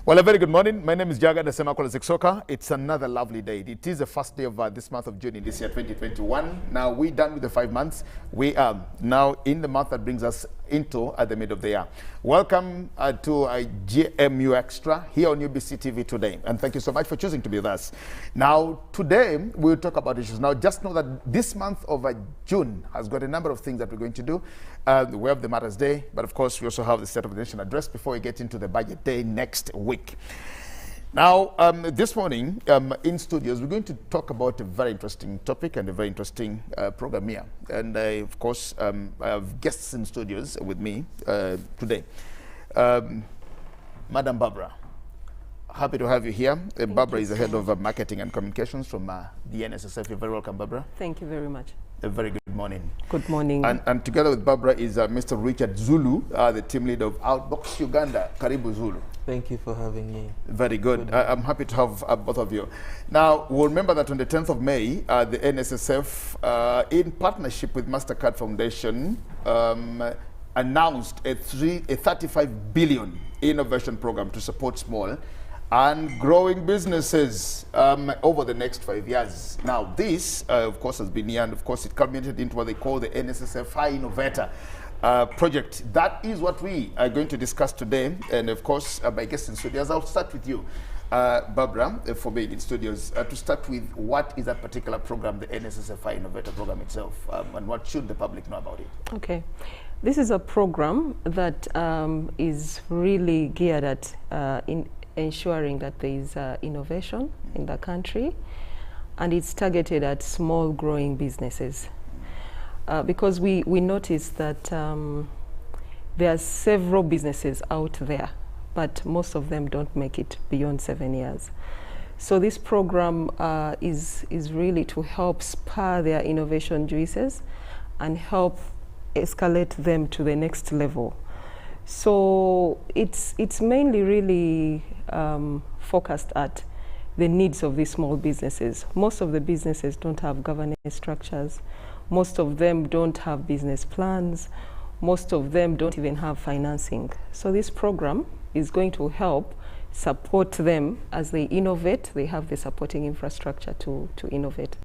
Well, a very good morning. My name is Jaga Nssf. It's another lovely day. It is the first day of this month of June in this year 2021. Now we're done with the 5 months. We are now in the month that brings us into at the mid of the year. Welcome to GMU Extra here on UBC TV today, and thank you so much for choosing to be with us. Now today we'll talk about issues. Now just know that this month of June has got a number of things that we're going to do. We have the Matters Day, but of course we also have the State of the Nation address before we get into the Budget Day next week. Now, this morning in studios, we're going to talk about a very interesting topic and a very interesting program here. And of course, I have guests in studios with me today. Madam Barbara, happy to have you here. Barbara is the head of marketing and communications from the Nssf. You're very welcome, Barbara. Thank you very much. A very good morning. Good morning. And together with Barbara is Mr. Richard Zulu, the team leader of Outbox Uganda. Karibu Zulu. Thank you for having me. Very good. I'm happy to have both of you. Now, we'll remember that on the 10th of May, the Nssf, in partnership with MasterCard Foundation, announced a 35 billion innovation program to support small and growing businesses over the next 5 years. Now, this, of course, has been here, and of course, it culminated into what they call the Nssf Innovator project. That is what we are going to discuss today. And of course, my guests in studios, I'll start with you, Barbara, for being in studios. To start with, what is that particular program, the Nssf Innovator program itself, and what should the public know about it? Okay. This is a program that is really geared at ensuring that there is innovation in the country, and it's targeted at small growing businesses. Because we noticed that there are several businesses out there, but most of them don't make it beyond 7 years. So this program is really to help spur their innovation juices and help escalate them to the next level. So it's mainly really focused at the needs of these small businesses. Most of the businesses don't have governance structures. Most of them don't have business plans. Most of them don't even have financing. So this program is going to help support them as they innovate. They have the supporting infrastructure to innovate.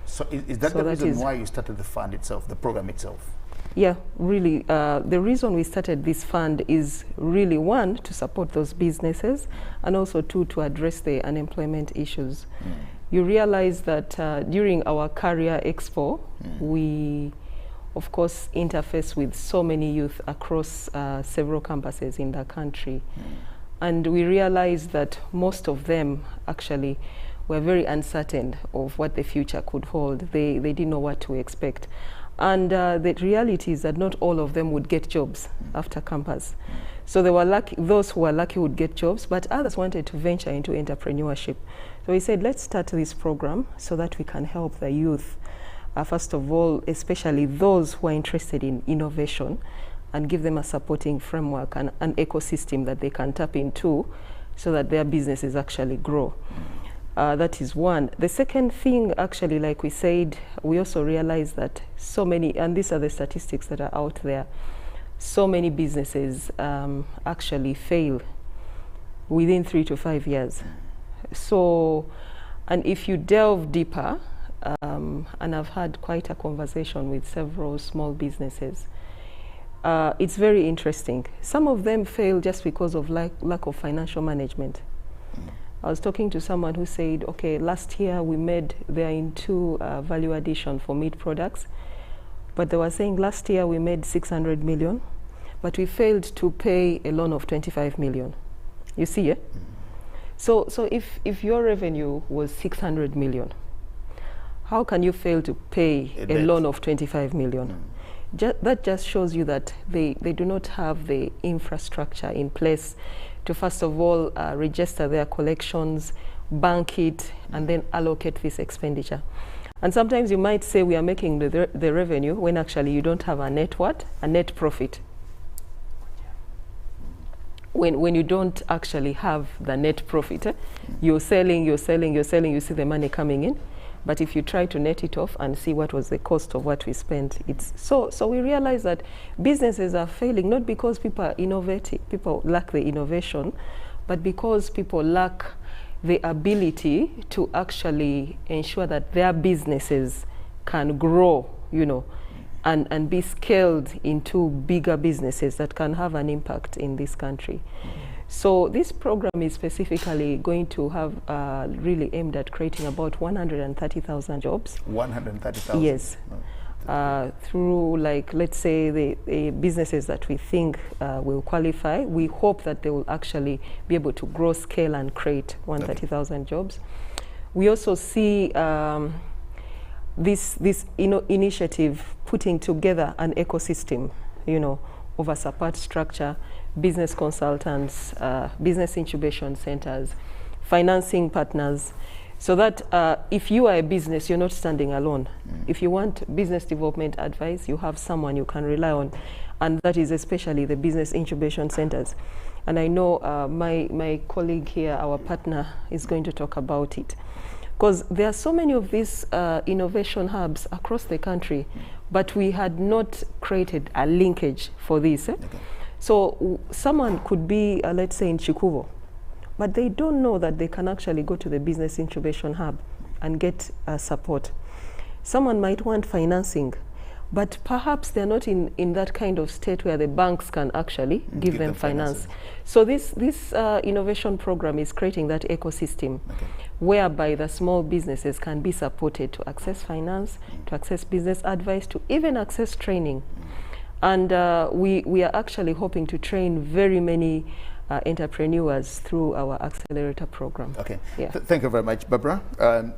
So is that the reason why you started the fund itself, the program itself? Yeah, really. The reason we started this fund is really, one, to support those businesses, and also two, to address the unemployment issues. You realize that during our Career Expo, we, of course, interface with so many youth across several campuses in the country. And we realized that most of them actually were very uncertain of what the future could hold. They didn't know what to expect. And the reality is that not all of them would get jobs after campus. So they were lucky, those who were lucky would get jobs, but others wanted to venture into entrepreneurship. So we said, let's start this program so that we can help the youth, first of all, especially those who are interested in innovation, and give them a supporting framework and an ecosystem that they can tap into so that their businesses actually grow. That is one. The second thing, actually, like we said, we also realized that so many, and these are the statistics that are out there, so many businesses actually fail within 3 to 5 years. So, and if you delve deeper, and I've had quite a conversation with several small businesses, it's very interesting. Some of them fail just because of lack of financial management. I was talking to someone who said, okay, last year they're into value addition for meat products, but they were saying last year we made 600 million, but we failed to pay a loan of 25 million. You see, yeah? So if your revenue was 600 million, how can you fail to pay a loan of 25 million? That just shows you that they do not have the infrastructure in place to, first of all, register their collections, bank it, and then allocate this expenditure. And sometimes you might say we are making the revenue when actually you don't have a net what? A net profit. When you don't actually have the net profit, you're selling, you see the money coming in. But if you try to net it off and see what was the cost of what we spent, it's so we realize that businesses are failing not because people are innovative, people lack the innovation, but because people lack the ability to actually ensure that their businesses can grow, you know, and be scaled into bigger businesses that can have an impact in this country. So this program is specifically going to have really aimed at creating about 130,000 jobs. 130,000? Yes. Through, like, let's say the businesses that we think will qualify. We hope that they will actually be able to grow, scale, and create 130,000 jobs. We also see this initiative putting together an ecosystem, you know, of a support structure, business consultants, business incubation centers, financing partners, so that if you are a business, you're not standing alone. If you want business development advice, you have someone you can rely on, and that is especially the business incubation centers. And I know my colleague here, our partner, is going to talk about it. Because there are so many of these innovation hubs across the country, but we had not created a linkage for this. So someone could be, let's say, in Chikuvo, but they don't know that they can actually go to the business incubation hub and get support. Someone might want financing, but perhaps they're not in that kind of state where the banks can actually give them finance. So this innovation program is creating that ecosystem whereby the small businesses can be supported to access finance, to access business advice, to even access training. And we are actually hoping to train very many entrepreneurs through our Accelerator program. Okay. Yeah. Thank you very much, Barbara.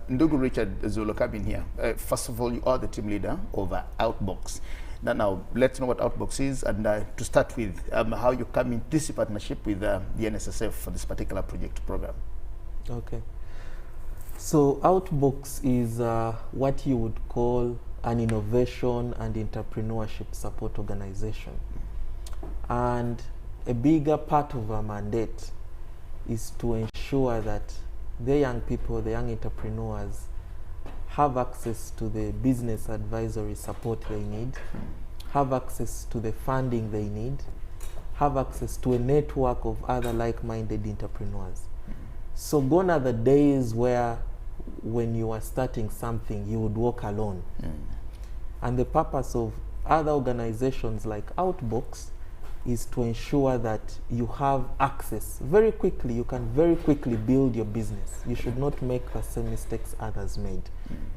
Ndugu Richard Zulu coming here. First of all, you are the team leader of Outbox. Now, let's know what Outbox is, and to start with, how you come in this partnership with the Nssf for this particular project program. Okay. So Outbox is what you would call an innovation and entrepreneurship support organization. And a bigger part of our mandate is to ensure that the young people, the young entrepreneurs, have access to the business advisory support they need, have access to the funding they need, have access to a network of other like-minded entrepreneurs. So gone are the days where when you are starting something, you would walk alone. And the purpose of other organizations like Outbox is to ensure that you have access very quickly. You can very quickly build your business. You should not make the same mistakes others made.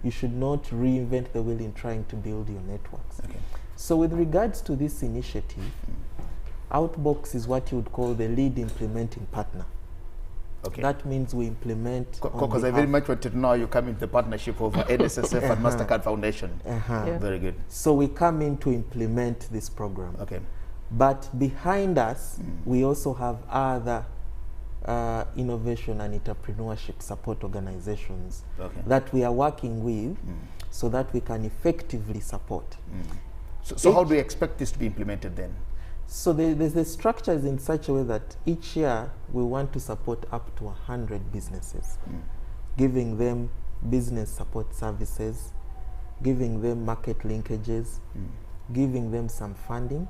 You should not reinvent the wheel in trying to build your networks. So with regards to this initiative, Outbox is what you would call the lead implementing partner. That means we implement. Because I very much wanted to know you come into the partnership of Nssf and MasterCard Foundation. Very good. So we come in to implement this program. But behind us, we also have other innovation and entrepreneurship support organizations that we are working with so that we can effectively support. So how do we expect this to be implemented then? So the structure is in such a way that each year we want to support up to 100 businesses, giving them business support services, giving them market linkages, giving them some funding,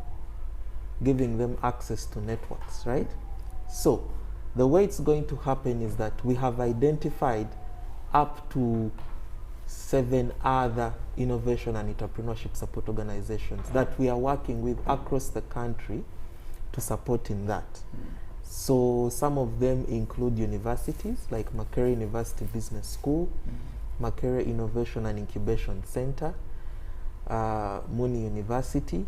giving them access to networks, right? So the way it's going to happen is that we have identified up to 7 other innovation and entrepreneurship support organizations that we are working with across the country to support in that. So some of them include universities like Makerere University Business School, Makerere Innovation and Incubation Center, Muni University.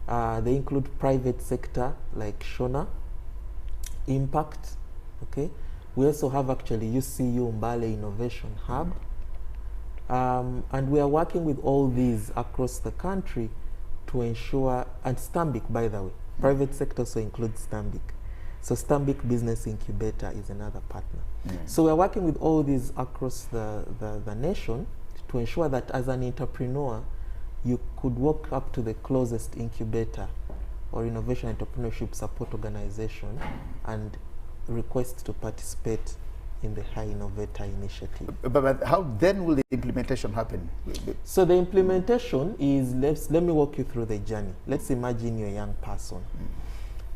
They include private sector like Shona, Impact. We also have actually UCU Mbale Innovation Hub. And we are working with all these across the country to ensure, and Stambik, by the way, private sector also includes Stambik. So Stambik Business Incubator is another partner. So we are working with all these across the nation to ensure that as an entrepreneur, you could walk up to the closest incubator or innovation entrepreneurship support organization and request to participate in the High Innovator initiative. But how then will the implementation happen? So the implementation is, let me walk you through the journey. Let's imagine you're a young person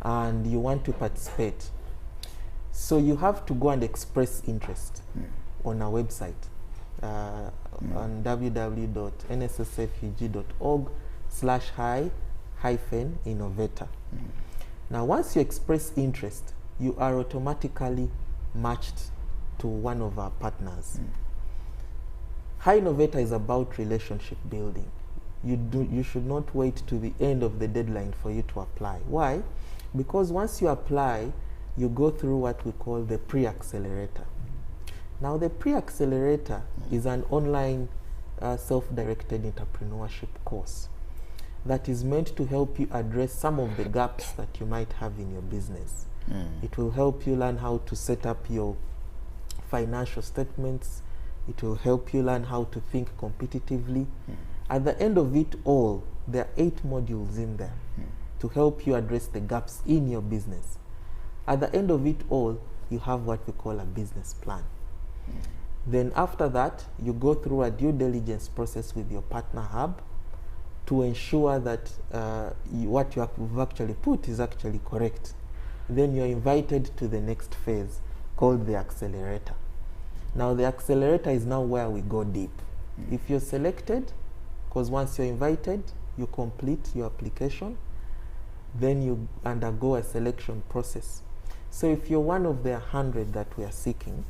and you want to participate. So you have to go and express interest on our website on www.nssfug.org/hi-innovator. Now, once you express interest, you are automatically matched to one of our partners. Hi Innovator is about relationship building. You should not wait to the end of the deadline for you to apply. Why? Because once you apply, you go through what we call the pre-accelerator. Now, the pre-accelerator is an online self-directed entrepreneurship course that is meant to help you address some of the gaps that you might have in your business. It will help you learn how to set up your financial statements. It will help you learn how to think competitively. At the end of it all, there are 8 modules in there to help you address the gaps in your business. At the end of it all, you have what we call a business plan. Then after that, you go through a due diligence process with your partner hub to ensure that what you have actually put is actually correct. Then you're invited to the next phase called the accelerator. Now, the accelerator is now where we go deep. If you're selected, because once you're invited, you complete your application, then you undergo a selection process. So if you're one of the 100 that we are seeking,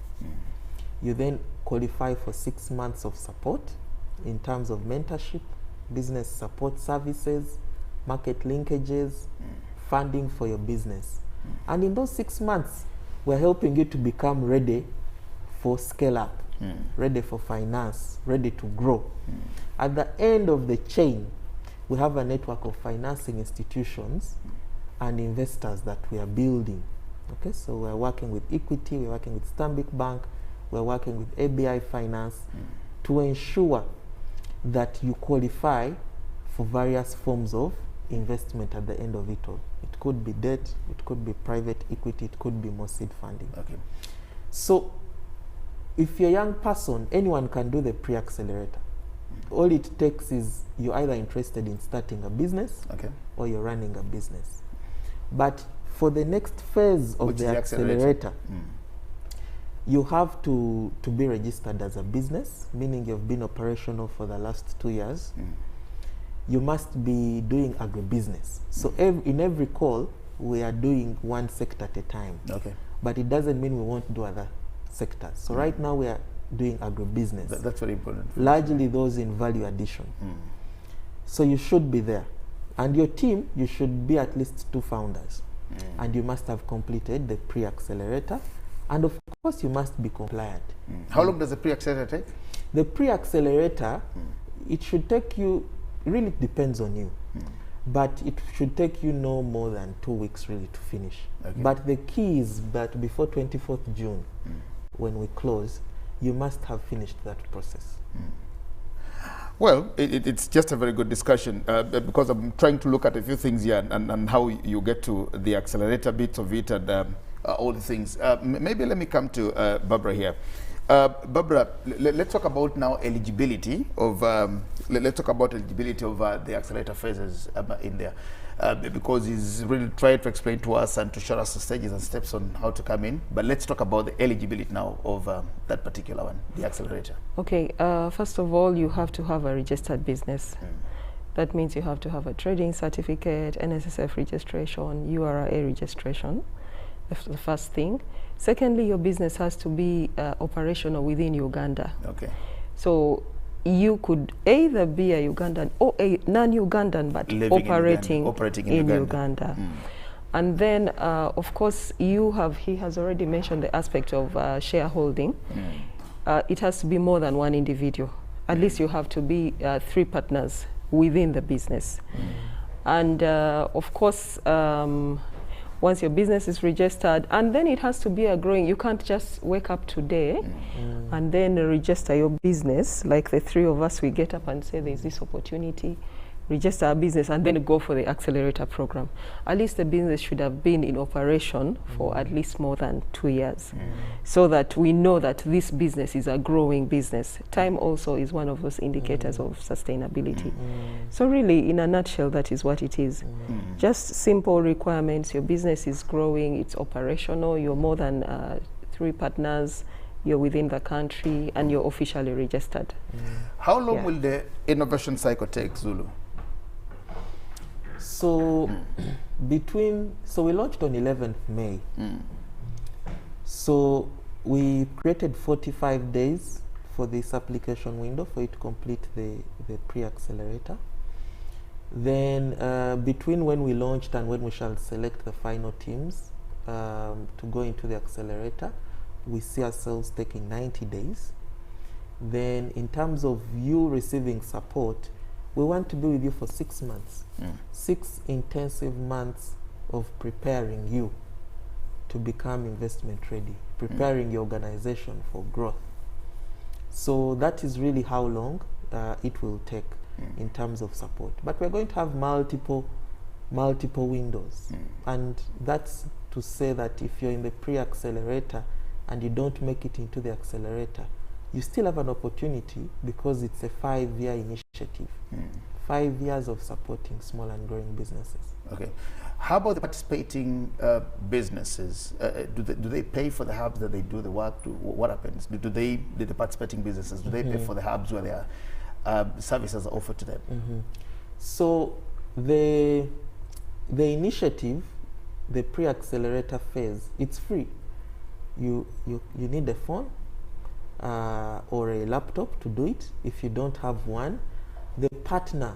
you then qualify for 6 months of support in terms of mentorship, business support services, market linkages, funding for your business. And in those 6 months, we're helping you to become ready for scale up, ready for finance, ready to grow. At the end of the chain, we have a network of financing institutions and investors that we are building. Okay, so we're working with Equity, we're working with Stanbic Bank, we're working with ABI Finance to ensure that you qualify for various forms of investment at the end of it all. It could be debt, it could be private equity, it could be more seed funding. Okay. So if you're a young person, anyone can do the pre-accelerator. All it takes is you're either interested in starting a business or you're running a business. But for the next phase of the accelerator, you have to be registered as a business, meaning you've been operational for the last 2 years. You must be doing agribusiness. So in every call, we are doing one sector at a time. Okay. But it doesn't mean we won't do other sectors. So right now we are doing agribusiness. That's very important. Largely those in value addition. So you should be there. And your team, you should be at least 2 founders. And you must have completed the pre-accelerator. And of course, you must be compliant. How long does the pre-accelerator take? The pre-accelerator, it should take you, really depends on you. But it should take you no more than 2 weeks really to finish. Okay. But the key is that before 24th June, when we close, you must have finished that process. Well, it's just a very good discussion because I'm trying to look at a few things here and how you get to the accelerator bit of it and all the things. Maybe let me come to Barbara here. Barbara, let's talk about now eligibility of the accelerator phases in there, because he's really tried to explain to us and to show us the stages and steps on how to come in. But let's talk about the eligibility now of that particular one, the accelerator. Okay. First of all, you have to have a registered business. That means you have to have a trading certificate, Nssf registration, URA registration. That's the first thing. Secondly, your business has to be operational within Uganda. Okay. So you could either be a Ugandan or a non-Ugandan, but operating in Uganda. And then, of course, he has already mentioned the aspect of shareholding. It has to be more than one individual. At least you have to be 3 partners within the business. And of course, once your business is registered, and then it has to be a growing, you can't just wake up today and then register your business like the 3 of us, we get up and say there's this opportunity, register a business and then go for the accelerator program. At least the business should have been in operation for at least more than 2 years, so that we know that this business is a growing business. Time also is one of those indicators of sustainability. So really, in a nutshell, that is what it is. Just simple requirements. Your business is growing, it's operational, you're more than 3 partners, you're within the country, and you're officially registered. How long will the innovation cycle take, Zulu? So so we launched on 11th May. So we created 45 days for this application window for it to complete the pre-accelerator. Then between when we launched and when we shall select the final teams to go into the accelerator, we see ourselves taking 90 days. Then in terms of you receiving support, we want to be with you for 6 months. 6 intensive months of preparing you to become investment ready, preparing your organization for growth. So that is really how long it will take in terms of support. But we're going to have multiple windows. And that's to say that if you're in the pre-accelerator and you don't make it into the accelerator, you still have an opportunity, because it's a 5-year initiative. 5 years of supporting small and growing businesses. Okay. How about the participating businesses? Do they pay for the hubs that they do the work? What happens? Do the participating businesses, do they pay for the hubs where their services are offered to them? So the initiative, the pre-accelerator phase, it's free. You need a phone or a laptop to do it. If you don't have one, the partner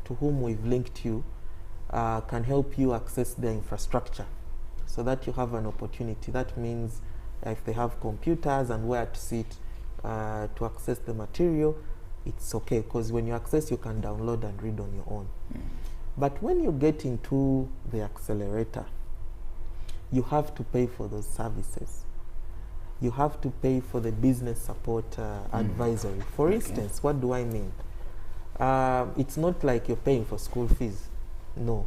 to whom we've linked you can help you access their infrastructure so that you have an opportunity. That means if they have computers and where to sit to access the material, it's okay, because when you access, you can download and read on your own. But when you get into the accelerator, you have to pay for those services. You have to pay for the business support advisory. For instance, what do I mean? It's not like you're paying for school fees. No.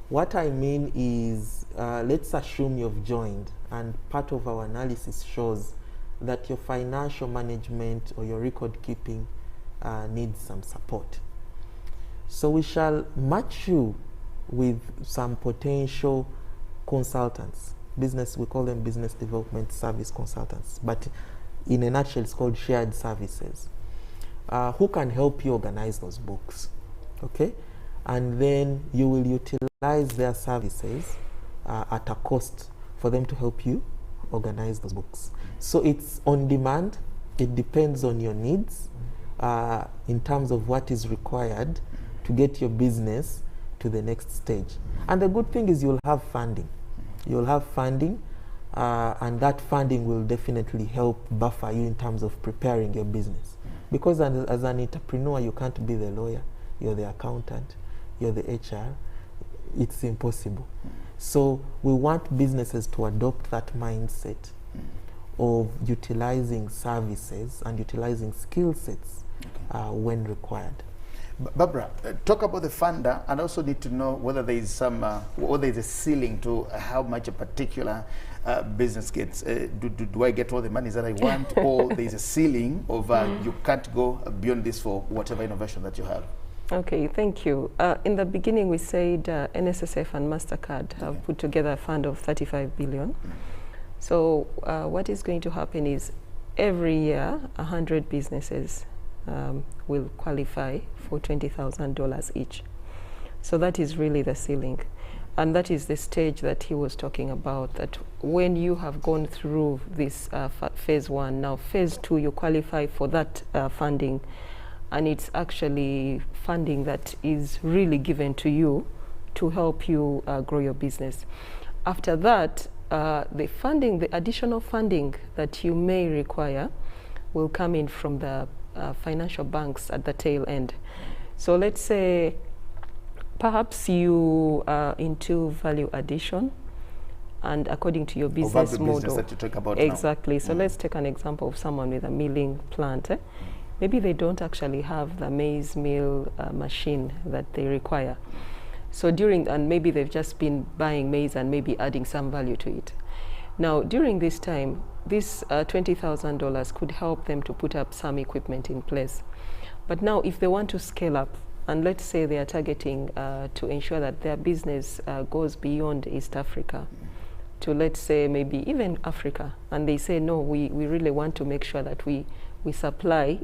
What I mean is, let's assume you've joined, and part of our analysis shows that your financial management or your record keeping needs some support. So we shall match you with some potential consultants. We call them business development service consultants, but in a nutshell, it's called shared services, who can help you organize those books, okay? And then you will utilize their services at a cost for them to help you organize those books. So it's on demand. It depends on your needs in terms of what is required to get your business to the next stage. And the good thing is you'll have funding. You'll have funding, and that funding will definitely help buffer you in terms of preparing your business. Because as an entrepreneur, you can't be the lawyer, you're the accountant, you're the HR. It's impossible. So we want businesses to adopt that mindset of utilizing services and utilizing skill sets when required. Barbara, talk about the funder, and also need to know whether there is some, whether there is a ceiling to how much a particular business gets. Do I get all the money that I want, or there is a ceiling of you can't go beyond this for whatever innovation that you have? Okay, thank you. In the beginning, we said Nssf and MasterCard have put together a fund of 35 billion. So what is going to happen is every year, 100 businesses will qualify for $20,000 each. So that is really the ceiling. And that is the stage that he was talking about, that when you have gone through this phase 1, now phase 2, you qualify for that funding. And it's actually funding that is really given to you to help you grow your business. After that, the funding, the additional funding that you may require will come in from the financial banks at the tail end. So let's say perhaps you are into value addition, and according to your business model. Business that you talk about exactly. now. So let's take an example of someone with a milling plant. maybe they don't actually have the maize mill machine that they require. So and maybe they've just been buying maize and maybe adding some value to it. Now, during this time, this $20,000 could help them to put up some equipment in place. But now, if they want to scale up, and let's say they are targeting to ensure that their business goes beyond East Africa, to let's say maybe even Africa, and they say, no, we really want to make sure that we supply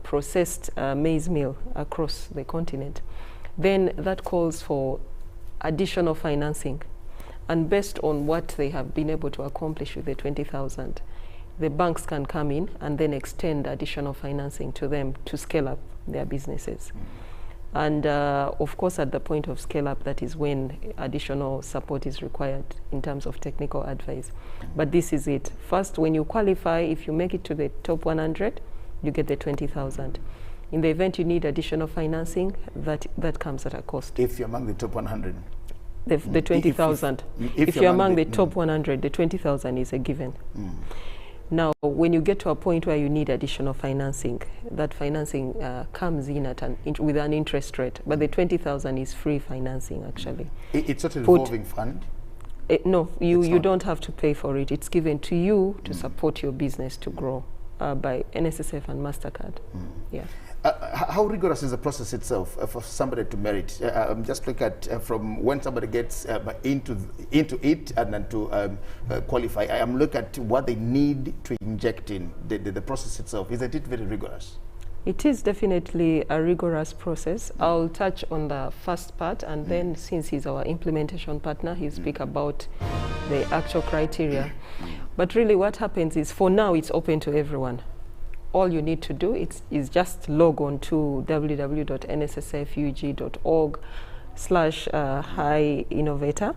processed maize meal across the continent, then that calls for additional financing. And based on what they have been able to accomplish with the 20,000, the banks can come in and then extend additional financing to them to scale up their businesses. And of course, at the point of scale up, that is when additional support is required in terms of technical advice. But this is it. First, when you qualify, if you make it to the top 100, you get the 20,000. In the event you need additional financing, that comes at a cost. If you're among the top 100? The 20,000. If you're among the top 100, the 20,000 is a given. Now, when you get to a point where you need additional financing, that financing comes in at with an interest rate, but the 20,000 is free financing, actually. It's not a revolving fund? No, you don't have to pay for it. It's given to you to support your business to grow by Nssf and MasterCard. Yeah. How rigorous is the process itself for somebody to merit? Just look at from when somebody gets into it and then to qualify. I am looking at what they need to inject in the process itself. Isn't it very rigorous? It is definitely a rigorous process. I'll touch on the first part, and then since he's our implementation partner, he'll speak about the actual criteria. But really what happens is, for now, it's open to everyone. All you need to do is just log on to www.nssfug.org/hi-innovator,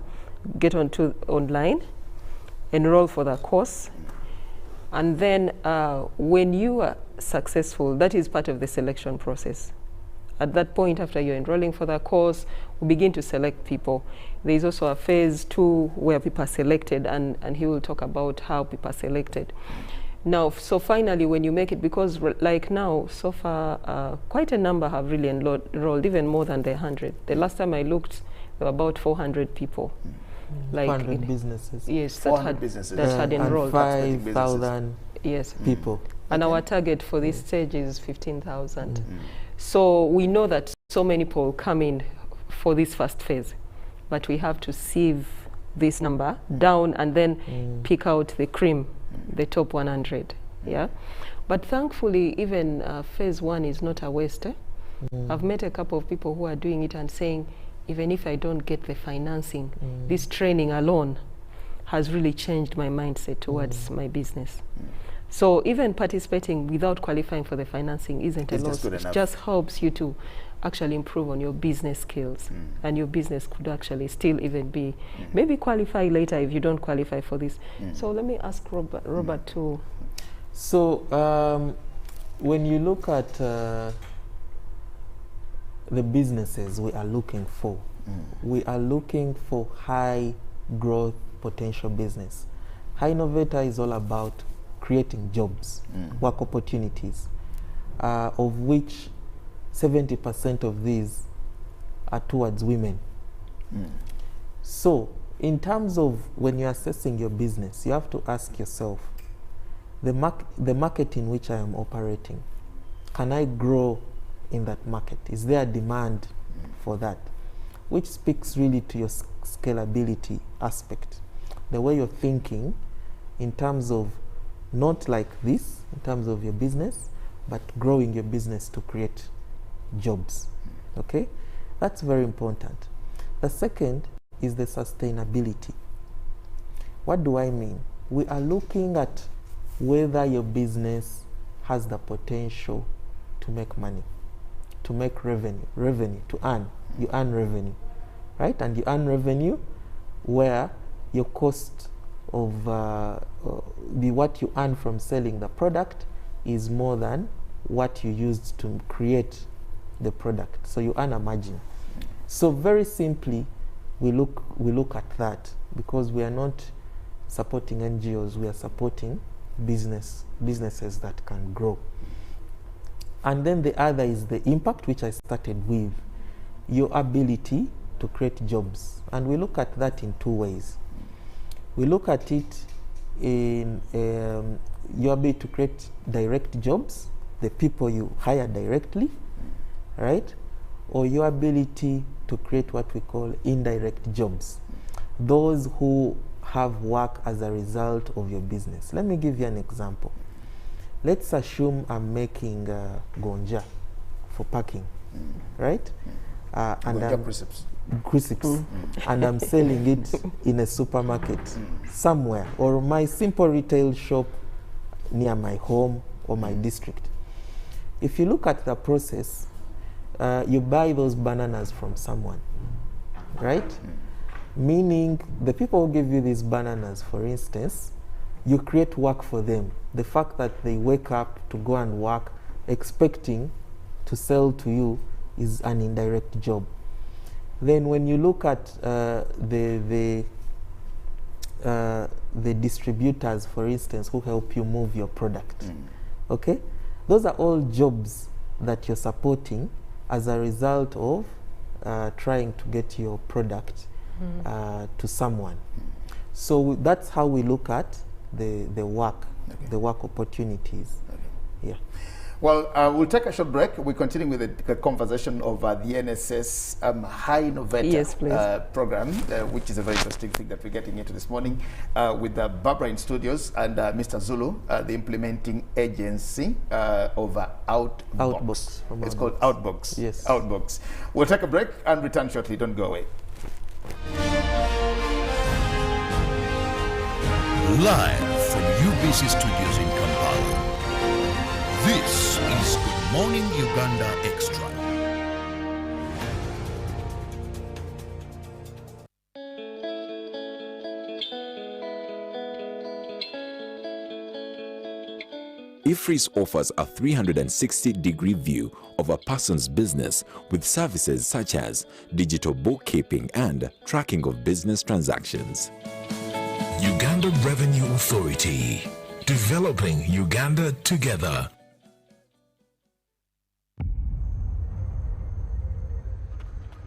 get onto online, enroll for the course, and then when you are successful, that is part of the selection process. At that point, after you're enrolling for the course, we begin to select people. There is also a phase 2 where people are selected, and he will talk about how people are selected. Now, so finally, when you make it, because like now, so far, quite a number have really enrolled, even more than the 100. The last time I looked, there were about 400 people. Like 400 businesses. Yes, 400 businesses. that had enrolled. 5,000 yes. people. And our target for this stage is 15,000. So we know that so many people come in for this first phase, but we have to sieve this number down and then pick out the cream, the top 100. Yeah, but thankfully, even phase 1 is not a waste. I've met a couple of people who are doing it and saying, even if I don't get the financing, this training alone has really changed my mindset towards my business. So even participating without qualifying for the financing isn't a loss. It just helps you to actually improve on your business skills, and your business could actually still even be maybe qualify later if you don't qualify for this. So let me ask Robert to. So when you look at the businesses we are looking for, we are looking for high growth potential business. High Innovator is all about creating jobs, work opportunities, of which 70% of these are towards women. So in terms of when you're assessing your business, you have to ask yourself, the market in which I am operating, can I grow in that market? Is there a demand for that? Which speaks really to your scalability aspect, the way you're thinking in terms of not like this, in terms of your business, but growing your business to create jobs. Okay? That's very important. The second is the sustainability. What do I mean? We are looking at whether your business has the potential to make money, to make revenue, to earn. You earn revenue, right? And you earn revenue where your cost of what you earn from selling the product is more than what you used to create the product. So you earn a margin. So very simply, we look at that, because we are not supporting NGOs, we are supporting businesses that can grow. And then the other is the impact, which I started with, your ability to create jobs. And we look at that in two ways. We look at it in your ability to create direct jobs, the people you hire directly, right? Or your ability to create what we call indirect jobs, those who have work as a result of your business. Let me give you an example. Let's assume I'm making gonja for packing, right? And I'm crucibles, and I'm selling it in a supermarket somewhere, or my simple retail shop near my home or my district. If you look at the process, you buy those bananas from someone, right? Meaning the people who give you these bananas, for instance, you create work for them. The fact that they wake up to go and work expecting to sell to you is an indirect job. Then when you look at the distributors, for instance, who help you move your product, okay? Those are all jobs that you're supporting as a result of trying to get your product to someone. So that's how we look at the work, the work opportunities. Yeah. Well, we'll take a short break. We're continuing with the conversation of the NSS High Innovator program, which is a very interesting thing that we're getting into this morning with Barbara in studios and Mr. Zulu, the implementing agency of Outbox. It's called Outbox. Yes. Outbox. We'll take a break and return shortly. Don't go away. Live from UBC Studios in Kampala, this is Good Morning Uganda Extra. IFRIS offers a 360-degree view of a person's business with services such as digital bookkeeping and tracking of business transactions. Uganda Revenue Authority, developing Uganda together.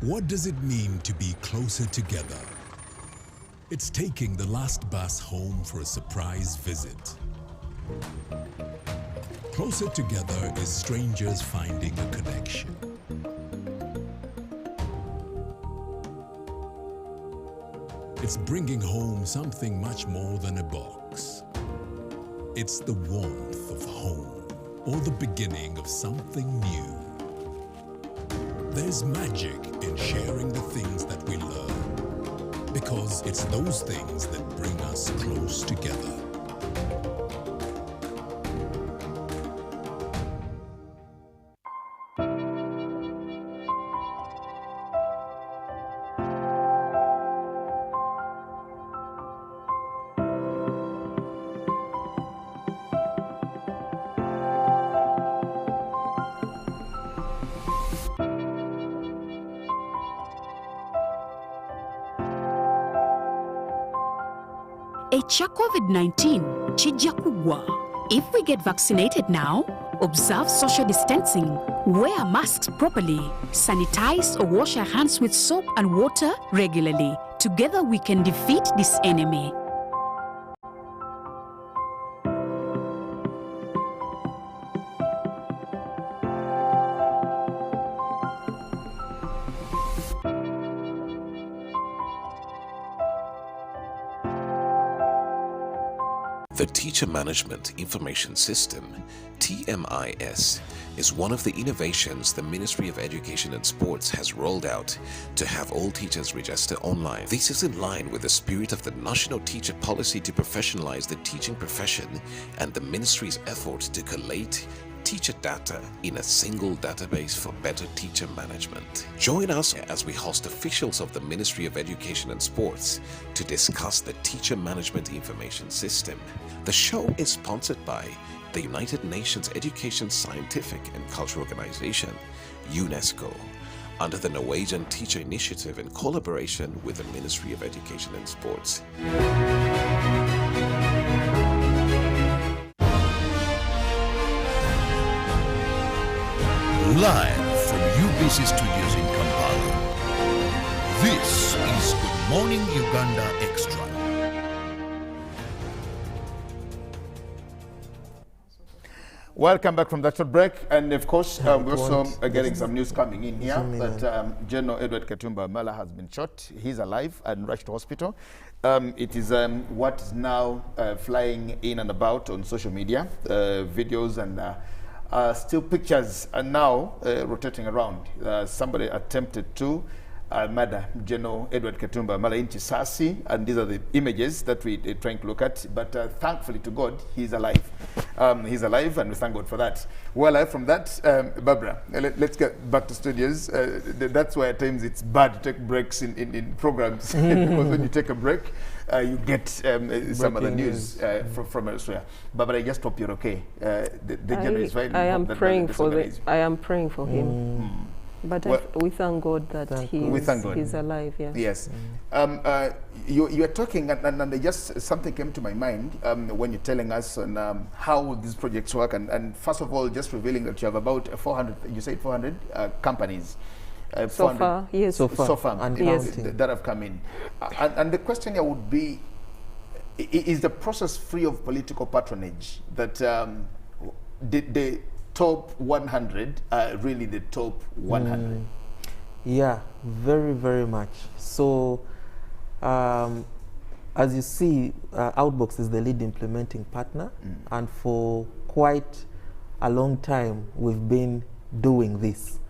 What does it mean to be closer together? It's taking the last bus home for a surprise visit. Closer together is strangers finding a connection. It's bringing home something much more than a box. It's the warmth of home, or the beginning of something new. There's magic in sharing the things that we learn, because it's those things that bring us close together. Echa COVID-19 chijja kugwa. If we get vaccinated now, observe social distancing, wear masks properly, sanitize or wash our hands with soap and water regularly. Together we can defeat this enemy. The Teacher Management Information System, TMIS, is one of the innovations the Ministry of Education and Sports has rolled out to have all teachers register online. This is in line with the spirit of the National Teacher Policy to professionalize the teaching profession and the Ministry's effort to collate teacher data in a single database for better teacher management. Join us as we host officials of the Ministry of Education and Sports to discuss the Teacher Management Information System. The show is sponsored by the United Nations Education, Scientific and Cultural Organization, UNESCO, under the Norwegian Teacher Initiative in collaboration with the Ministry of Education and Sports. Live from UBC Studios in Kampala, this is Good Morning Uganda Extra. Welcome back from that short break, and of course we also are getting some news coming in here that General Edward Katumba Mala has been shot. He's alive and rushed to hospital. It is what is now flying in and about on social media. Videos and still pictures are now rotating around. Somebody attempted to murder General Edward Katumba Mala in Chisasi, and these are the images that we're trying to look at. But thankfully to God, he's alive. He's alive, and we thank God for that. Well, live from that, Barbara, let's get back to studios. That's why at times it's bad to take breaks in programs, because when you take a break, you get some other news from elsewhere. Barbara, I just hope you're okay. The general is fine. I am praying for him. But well, we thank God that he's alive. Yes. You are talking, and just something came to my mind when you're telling us on how these projects work. And first of all, just revealing that you have about 400. You said 400 companies. So far, yes. So far, and yes, that have come in. And the question here would be: is the process free of political patronage? That the top 100 are really the top 100? Yeah, very, very much. So, as you see, Outbox is the lead implementing partner, and for quite a long time, we've been doing this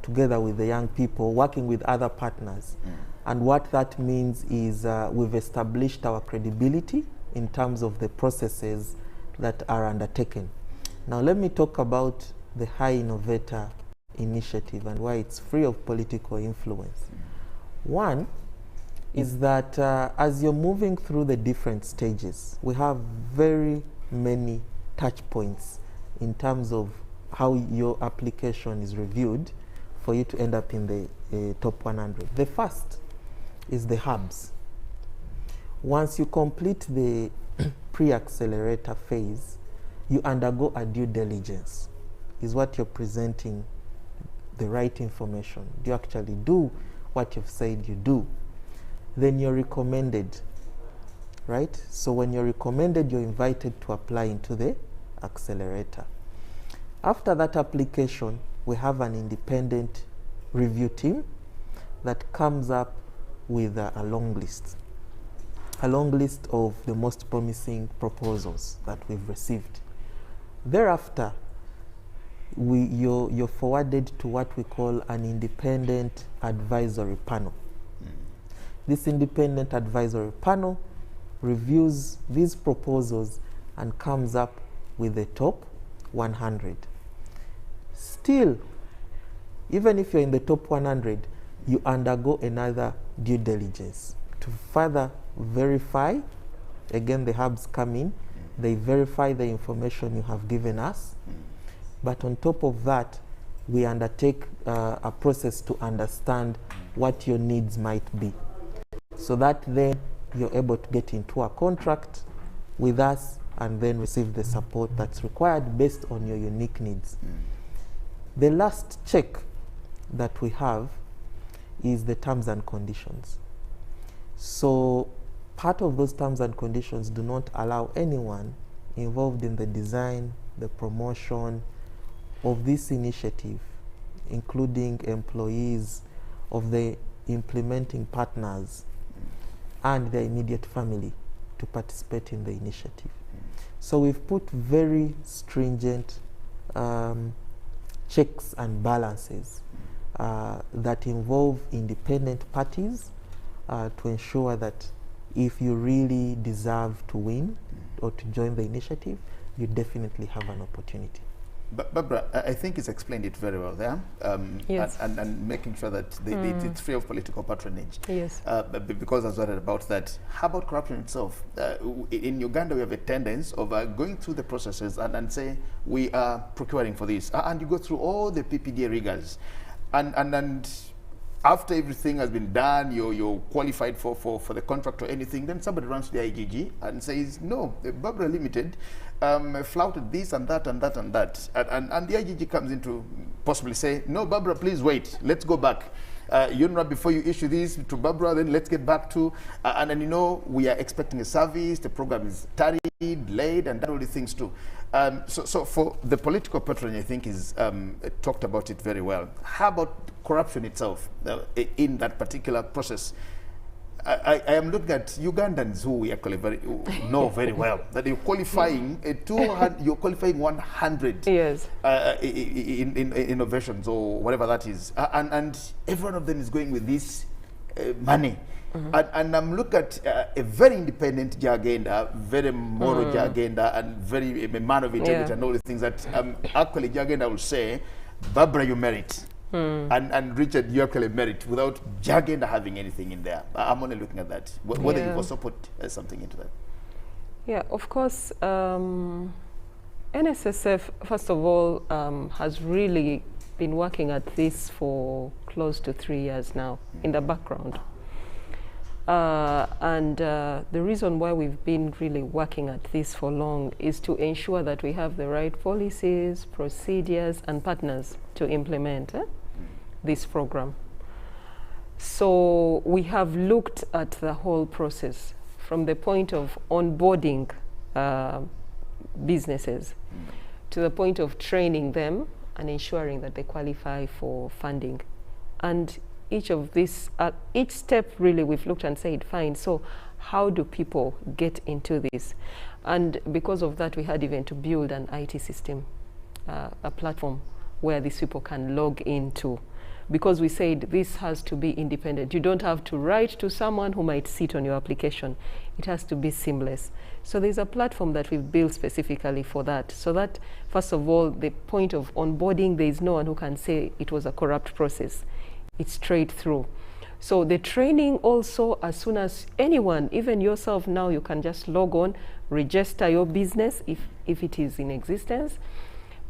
together with the young people, working with other partners. And what that means is we've established our credibility in terms of the processes that are undertaken. Now let me talk about the High Innovator initiative and why it's free of political influence. One is that as you're moving through the different stages, we have very many touch points in terms of how your application is reviewed for you to end up in the top 100. The first is the hubs. Once you complete the pre-accelerator phase, you undergo a due diligence. Is what you're presenting the right information? Do you actually do what you've said you do? Then you're recommended, right? So when you're recommended, you're invited to apply into the accelerator. After that application, we have an independent review team that comes up with a long list of the most promising proposals that we've received. Thereafter, you're forwarded to what we call an independent advisory panel. This independent advisory panel reviews these proposals and comes up with the top 100. Still, even if you're in the top 100, you undergo another due diligence to further verify. Again, the hubs come in. They verify the information you have given us. But on top of that, we undertake a process to understand what your needs might be. So that then you're able to get into a contract with us and then receive the support that's required based on your unique needs. The last check that we have is the terms and conditions. So part of those terms and conditions do not allow anyone involved in the design, the promotion of this initiative, including employees of the implementing partners and their immediate family, to participate in the initiative. So we've put very stringent checks and balances that involve independent parties to ensure that if you really deserve to win or to join the initiative, you definitely have an opportunity. But Barbara, I think it's explained it very well there, yes. and making sure that it's free of political patronage. Yes. Because I was worried about that. How about corruption itself? In Uganda, we have a tendency of going through the processes and say, we are procuring for this. And you go through all the PPDA rigors. And after everything has been done, you're qualified for the contract or anything, then somebody runs to the IGG and says, no, Barbara Limited flouted this and that and that and that. And the IGG comes in to possibly say, no, Barbara, please wait, let's go back. Before you issue this to Barbara, then let's get back to, and then, you know, we are expecting a service, the program is tarried, delayed, and all these things too. So for the political patronage, I think is talked about it very well. How about corruption itself in that particular process? I am looking at Ugandans who we actually know very well, that you're qualifying 200, you're qualifying 100 yes. in innovations or whatever that is, and every one of them is going with this money. And I'm looking at a very independent Jagenda, very moral Jagenda, and very a man of integrity and all the things that actually Jagenda will say, Barbara, you merit. And Richard, you actually merit without Jagenda having anything in there. I'm only looking at that. Whether you've also put something into that. Yeah, of course. Nssf, first of all, has really been working at this for close to 3 years now in the background. The reason why we've been really working at this for long is to ensure that we have the right policies, procedures, and partners to implement this program. So we have looked at the whole process from the point of onboarding businesses to the point of training them and ensuring that they qualify for funding. And each of this, each step really we've looked and said, fine, so how do people get into this? And because of that, we had even to build an IT system, a platform where these people can log into. Because we said this has to be independent. You don't have to write to someone who might sit on your application. It has to be seamless. So there's a platform that we've built specifically for that. So that, first of all, the point of onboarding, there is no one who can say it was a corrupt process. It's straight through. So the training also, as soon as anyone, even yourself now, you can just log on, register your business if it is in existence,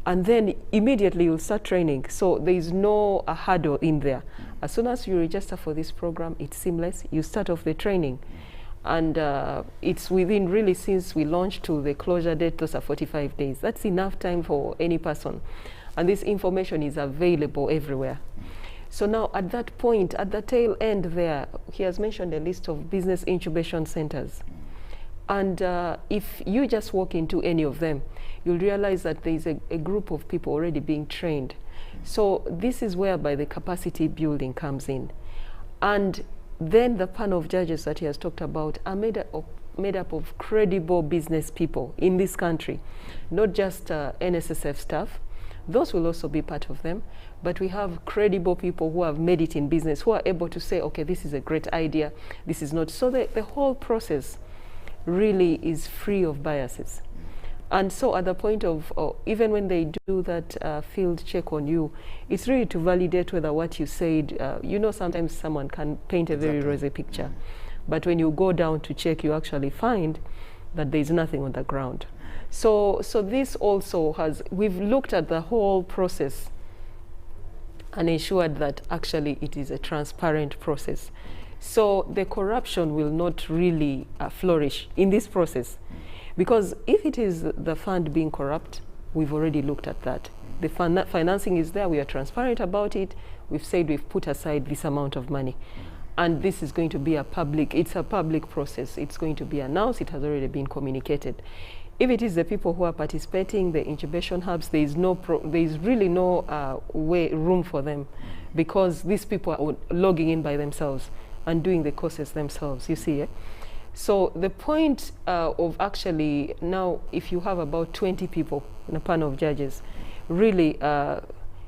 and then immediately you'll start training. So there is no hurdle in there. As soon as you register for this program, it's seamless. You start off the training. And it's within, really, since we launched to the closure date, those are 45 days. That's enough time for any person. And this information is available everywhere. So now at that point, at the tail end there, he has mentioned a list of business incubation centers. And if you just walk into any of them, you'll realize that there is a group of people already being trained. So this is whereby the capacity building comes in. And then the panel of judges that he has talked about are made up of credible business people in this country, not just Nssf staff. Those will also be part of them. But we have credible people who have made it in business, who are able to say, okay, this is a great idea, this is not. So the whole process really is free of biases. And so at the point of, even when they do that field check on you, it's really to validate whether what you said, you know, sometimes someone can paint a very rosy picture. But when you go down to check, you actually find that there's nothing on the ground. So this also has, we've looked at the whole process and ensured that actually it is a transparent process. So the corruption will not really flourish in this process. Because if it is the fund being corrupt, we've already looked at that. The financing is there, we are transparent about it. We've said we've put aside this amount of money. And this is going to be it's a public process. It's going to be announced, it has already been communicated. If it is the people who are participating, the incubation hubs, there is really no room for them, because these people are logging in by themselves and doing the courses themselves, you see. So the point of actually now, if you have about 20 people in a panel of judges, really, and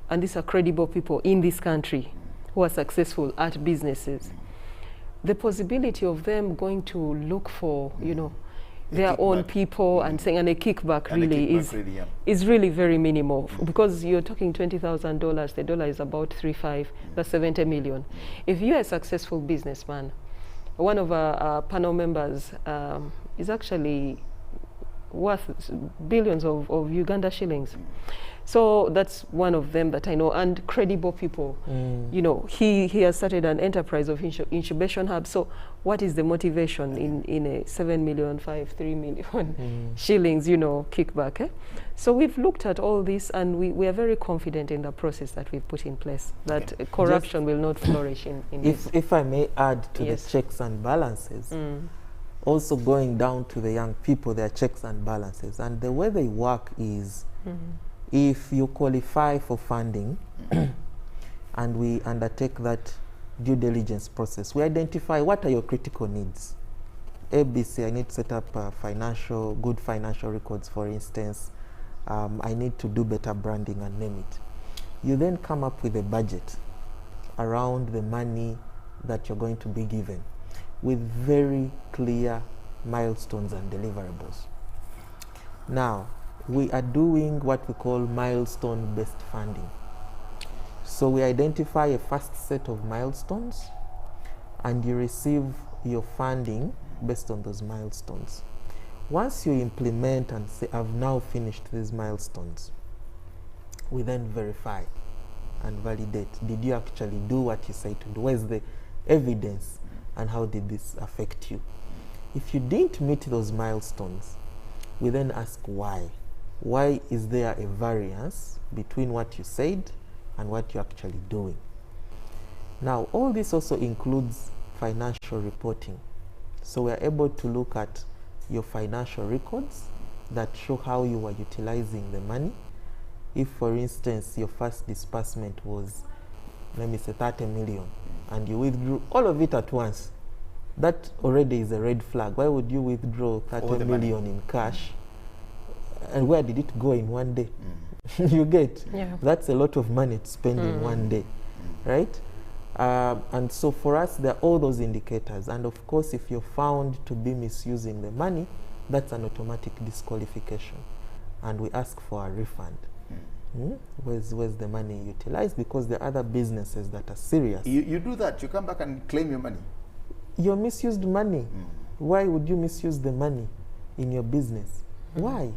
these are credible people in this country who are successful at businesses, the possibility of them going to look for, you know, their own people and saying, and a kickback really is really very minimal, because you're talking $20,000, the dollar is about 3.5, that's 70 million. If you're a successful businessman, one of our panel members is actually worth billions of Uganda shillings. So that's one of them that I know, and credible people. You know, he has started an enterprise of incubation hub. So what is the motivation in a 7 million, 3 million shillings, you know, kickback? Eh? So we've looked at all this, and we are very confident in the process that we've put in place, that corruption will not flourish in this. If I may add to Yes. the checks and balances, also going down to the young people, their checks and balances. And the way they work is, if you qualify for funding and we undertake that due diligence process, we identify what are your critical needs. ABC, I need to set up good financial records, for instance. I need to do better branding, and name it. You then come up with a budget around the money that you're going to be given, with very clear milestones and deliverables. Now, we are doing what we call milestone-based funding. So we identify a first set of milestones, and you receive your funding based on those milestones. Once you implement and say, I've now finished these milestones, we then verify and validate. Did you actually do what you say to do? Where's the evidence, and how did this affect you? If you didn't meet those milestones, we then ask why. Why is there a variance between what you said and what you're actually doing? Now, all this also includes financial reporting. So we are able to look at your financial records that show how you are utilizing the money. If, for instance, your first disbursement was, let me say, 30 million, and you withdrew all of it at once, that already is a red flag. Why would you withdraw 30 million in cash? And where did it go in one day? You get? Yeah. That's a lot of money to spend in one day, right? And so for us, there are all those indicators. And of course, if you're found to be misusing the money, that's an automatic disqualification. And we ask for a refund. Where's the money utilized? Because there are other businesses that are serious. You do that, you come back and claim your money. Your misused money. Why would you misuse the money in your business? Why?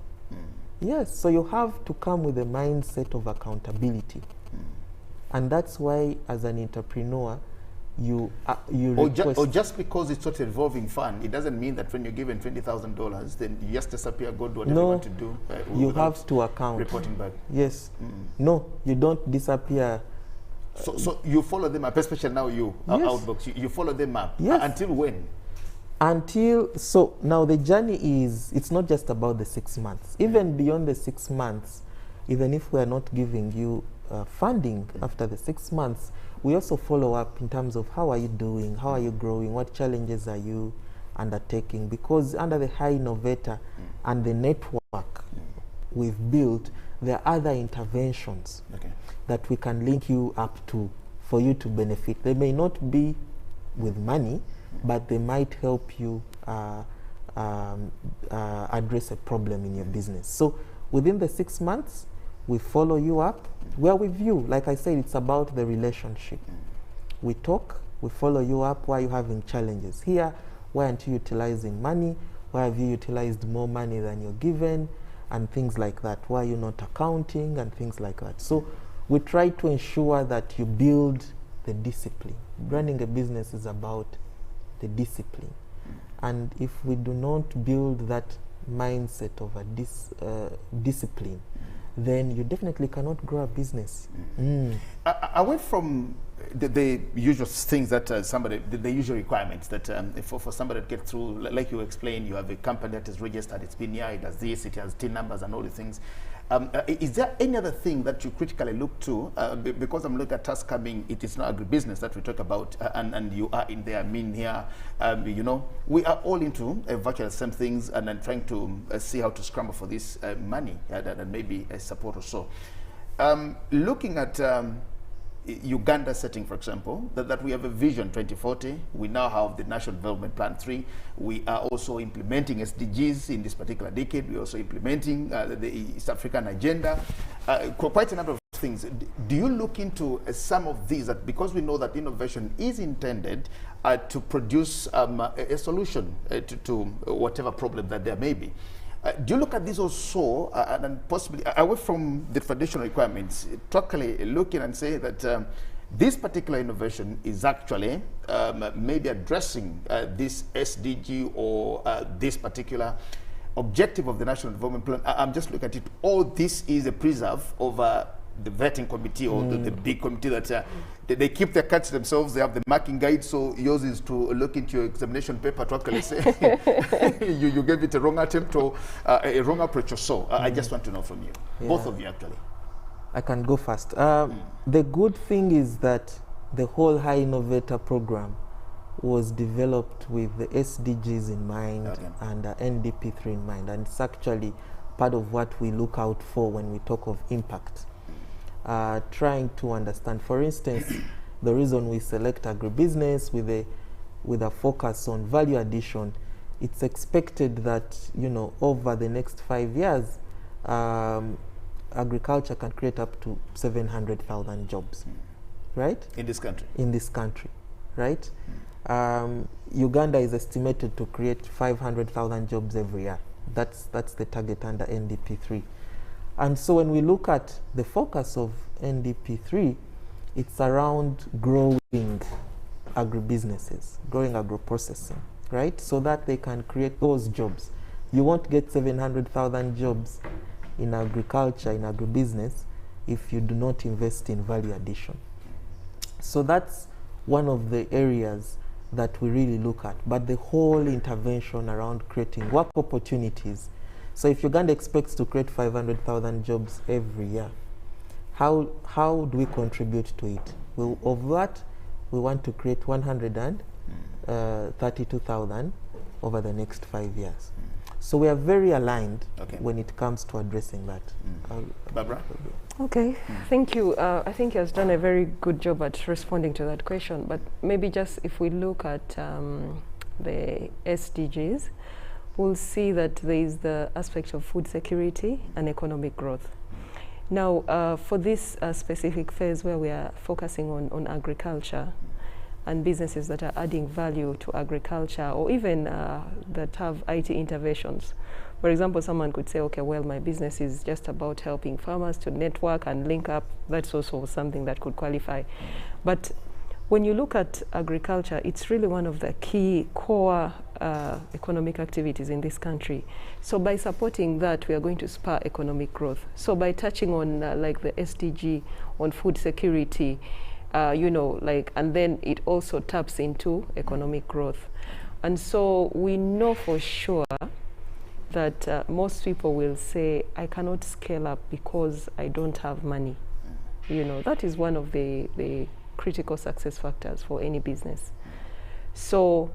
Yes, so you have to come with a mindset of accountability. And that's why, as an entrepreneur, you or just because it's not a revolving fund, it doesn't mean that when you're given $20,000, then you just disappear, go do whatever you want to do. You have to account. Reporting back. Yes. No, you don't disappear. So you follow them up, especially now you, Outbox, you follow them up. Yes. Until when? So now the journey is, it's not just about the 6 months. Even beyond the 6 months, even if we are not giving you funding after the 6 months, we also follow up in terms of how are you doing, how are you growing, what challenges are you undertaking, because under the High Innovator and the network we've built, there are other interventions that we can link you up to for you to benefit. They may not be with money, but they might help you address a problem in your business. So within the 6 months, we follow you up. We're with you. Like I said, it's about the relationship. We talk, we follow you up. Why are you having challenges? Here, why aren't you utilizing money? Why have you utilized more money than you're given? And things like that. Why are you not accounting? And things like that. So we try to ensure that you build the discipline. Running a business is about the discipline. And if we do not build that mindset of a discipline, then you definitely cannot grow a business. Away from the usual things that the usual requirements that for somebody to get through, like you explained, you have a company that is registered, it's been here, it has this, it has TIN numbers and all the things. Is there any other thing that you critically look to? Because I'm looking at task coming, it is not agribusiness that we talk about, and you are in there, here, you know, we are all into virtually the same things, and then trying to see how to scramble for this money and maybe support or so. Looking at Uganda setting, for example, that we have a vision 2040. We now have the National Development Plan 3. We are also implementing SDGs in this particular decade. We're also implementing the East African agenda, quite a number of things. Do you look into some of these, that because we know that innovation is intended to produce a solution to whatever problem that there may be? Do you look at this also and possibly away from the traditional requirements, totally looking and say that this particular innovation is actually maybe addressing this SDG or this particular objective of the National Development Plan? I'm just looking at it. All this is a preserve of the vetting committee or the big committee that they keep their cards themselves. They have the marking guide. So yours is to look into your examination paper to actually say you gave it a wrong attempt or a wrong approach or so. I just want to know from you, both of you actually. I can go first. The good thing is that the whole High Innovator program was developed with the SDGs in mind and NDP3 in mind, and it's actually part of what we look out for when we talk of impact. Trying to understand, for instance, the reason we select agribusiness with a focus on value addition, it's expected that, you know, over the next 5 years, agriculture can create up to 700,000 jobs, right? In this country? In this country, right? Uganda is estimated to create 500,000 jobs every year. That's the target under NDP3. And so when we look at the focus of NDP3, it's around growing agribusinesses, growing agro-processing, right? So that they can create those jobs. You won't get 700,000 jobs in agriculture, in agribusiness, if you do not invest in value addition. So that's one of the areas that we really look at. But the whole intervention around creating work opportunities. So if Uganda expects to create 500,000 jobs every year, how do we contribute to it? Of that, we want to create 132,000 over the next 5 years. So we are very aligned when it comes to addressing that. Barbara? Okay, thank you. I think he has done a very good job at responding to that question, but maybe just if we look at the SDGs, we'll see that there is the aspect of food security and economic growth. Now, for this specific phase where we are focusing on agriculture and businesses that are adding value to agriculture, or even that have IT interventions. For example, someone could say, okay, well, my business is just about helping farmers to network and link up. That's also something that could qualify. But when you look at agriculture, it's really one of the key core economic activities in this country. So by supporting that, we are going to spur economic growth. So by touching on like the SDG on food security, you know, like, and then it also taps into economic growth. And so we know for sure that most people will say, I cannot scale up because I don't have money. You know, that is one of the critical success factors for any business. So,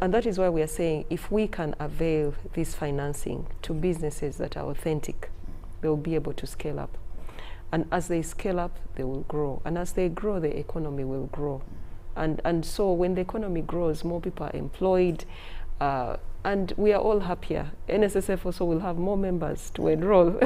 and that is why we are saying, if we can avail this financing to businesses that are authentic, they will be able to scale up. And as they scale up, they will grow. And as they grow, the economy will grow. And so when the economy grows, more people are employed, and we are all happier. Nssf also will have more members to enroll,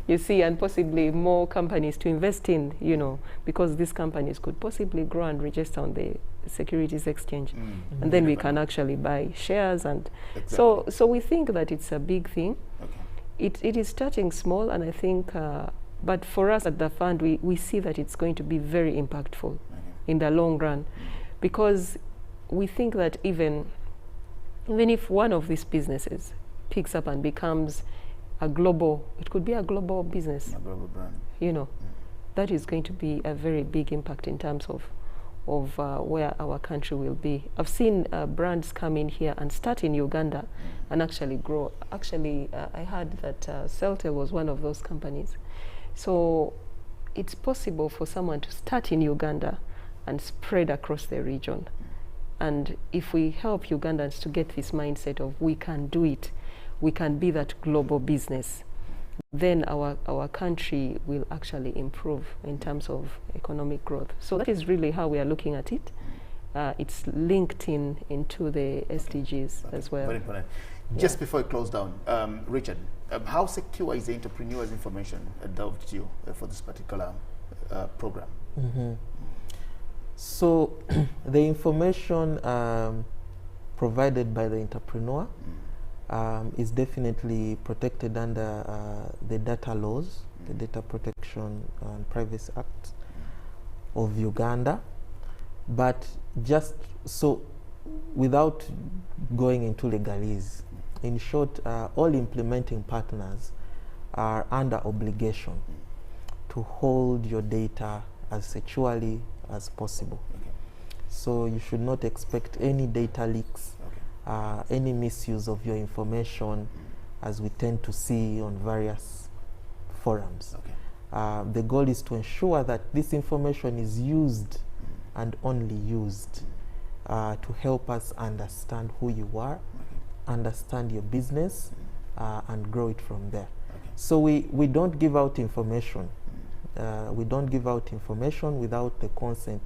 you see, and possibly more companies to invest in, you know, because these companies could possibly grow and register on the Securities Exchange. And then we can actually buy shares. And so we think that it's a big thing. It is starting small, and I think, but for us at the fund, we see that it's going to be very impactful in the long run, because we think that even if one of these businesses picks up and becomes a global, it could be a global business, a global brand, you know, that is going to be a very big impact in terms of where our country will be. I've seen brands come in here and start in Uganda and actually grow. Actually, I heard that Celtel was one of those companies. So it's possible for someone to start in Uganda and spread across the region. And if we help Ugandans to get this mindset of we can do it, we can be that global business, then our country will actually improve in terms of economic growth. So that is really how we are looking at it. It's linked into the SDGs as well. Very important. Just before I close down, Richard, how secure is the entrepreneur's information delved to you for this particular program? So the information provided by the entrepreneur is definitely protected under the data laws, the Data Protection and Privacy Act of Uganda. But just so, without going into legalese, in short, all implementing partners are under obligation to hold your data as securely as possible. Okay. So you should not expect any data leaks, any misuse of your information, as we tend to see on various forums. Okay. The goal is to ensure that this information is used and only used to help us understand who you are, understand your business, and grow it from there. Okay. So we don't give out information. We don't give out information without the consent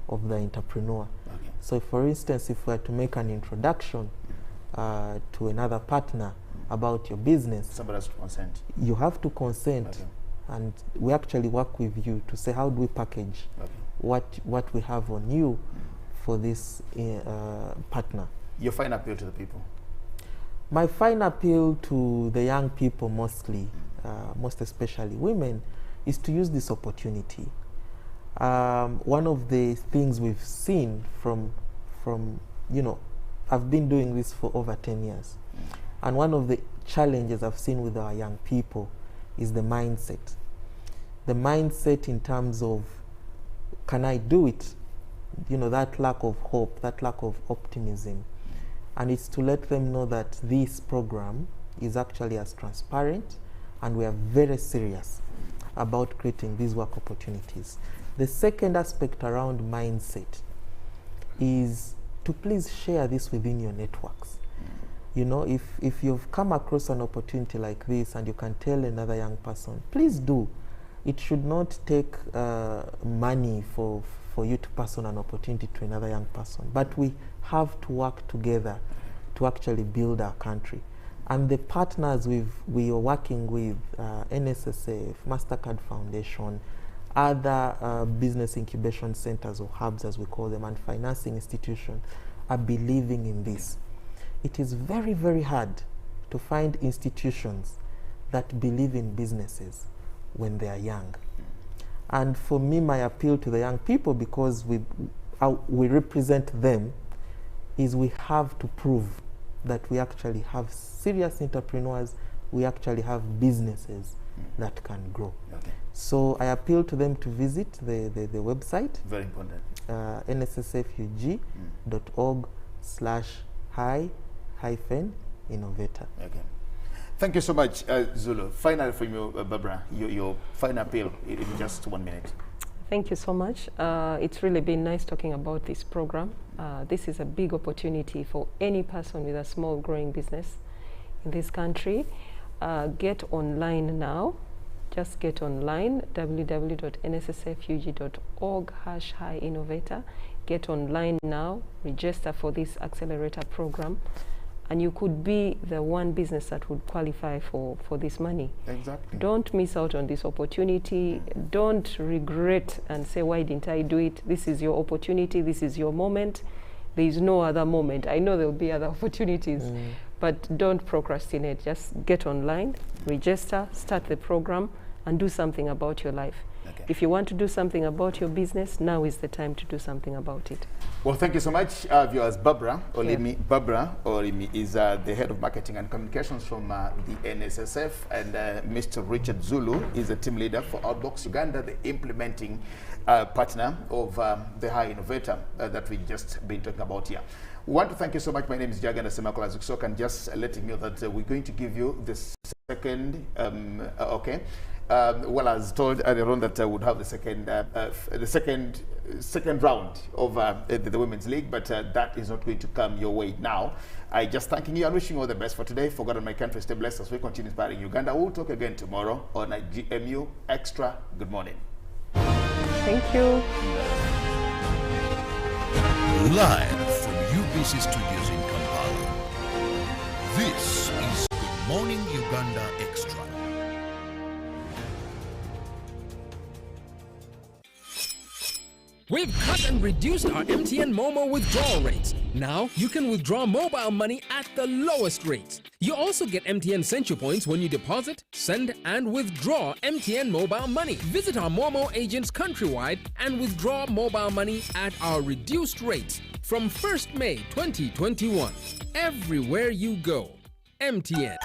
of the entrepreneur. Okay. So for instance, if we are to make an introduction to another partner about your business, Somebody has to consent. you have to consent. Okay. And we actually work with you to say, how do we package Okay. what we have on you for this partner. Your final appeal to the people. My final appeal to the young people, mostly, most especially women, is to use this opportunity. One of the things we've seen from I've been doing this for over 10 years. And one of the challenges I've seen with our young people is the mindset. The mindset in terms of, can I do it? That lack of hope, that lack of optimism. And it's to let them know that this program is actually as transparent, and we are very serious about creating these work opportunities. The second aspect around mindset is to please share this within your networks. If you've come across an opportunity like this and you can tell another young person, please do. It should not take money for you to pass on an opportunity to another young person, but we have to work together to actually build our country. And the partners we are working with, Nssf, MasterCard Foundation, other business incubation centers or hubs as we call them, and financing institutions are believing in this. It is very, very hard to find institutions that believe in businesses when they are young. And for me, my appeal to the young people, because we represent them, is we have to prove that we actually have serious entrepreneurs, we actually have businesses that can grow. Okay. So I appeal to them to visit the website, Very important. nssfug.org/hi-innovator. Okay. Thank you so much, Zulu. Finally, from you, Barbara, your final appeal in just 1 minute. Thank you so much. It's really been nice talking about this program. This is a big opportunity for any person with a small growing business in this country. Get online now. Just get online, www.nssfug.org/hi-innovator. Get online now, register for this Accelerator program, and you could be the one business that would qualify for this money. Exactly. Don't miss out on this opportunity. Don't regret and say, why didn't I do it? This is your opportunity. This is your moment. There is no other moment. I know there will be other opportunities, but don't procrastinate. Just get online, register, start the program, and do something about your life. Okay. If you want to do something about your business, now is the time to do something about it. Well, thank you so much, viewers. Barbara Olimi is the head of marketing and communications from the Nssf, and Mr. Richard Zulu is a team leader for Outbox Uganda, the implementing partner of the High Innovator that we've just been talking about here. We want to thank you so much. My name is Jagana Semakola Zuksoka, and just letting you that we're going to give you the second, well, I was told earlier on that I would have the second round of the Women's League, but that is not going to come your way now. I just thanking you and wishing you all the best for today. For God and my country, stay blessed as we continue inspiring Uganda. We'll talk again tomorrow on a GMU Extra. Good morning. Thank you. Live from UBC Studios in Kampala, this is Good Morning Uganda Extra. We've cut and reduced our MTN Momo withdrawal rates. Now you can withdraw mobile money at the lowest rates. You also get MTN Central Points when you deposit, send, and withdraw MTN Mobile Money. Visit our Momo agents countrywide and withdraw mobile money at our reduced rates from 1st May 2021. Everywhere you go, MTN.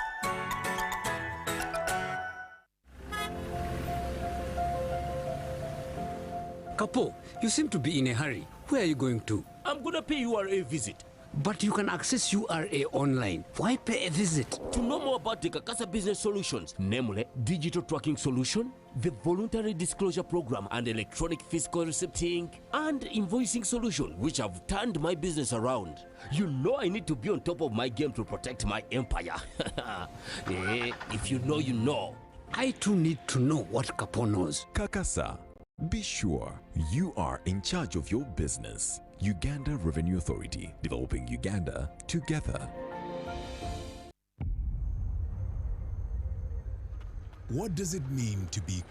Kapo, you seem to be in a hurry. Where are you going to? I'm gonna pay URA visit. But you can access URA online. Why pay a visit? To know more about the Kakasa business solutions, namely digital tracking solution, the voluntary disclosure program and electronic fiscal receipting and invoicing solution, which have turned my business around. You know I need to be on top of my game to protect my empire. If you know, you know. I too need to know what Kapo knows. Kakasa. Be sure you are in charge of your business. Uganda Revenue Authority, developing Uganda together. What does it mean to be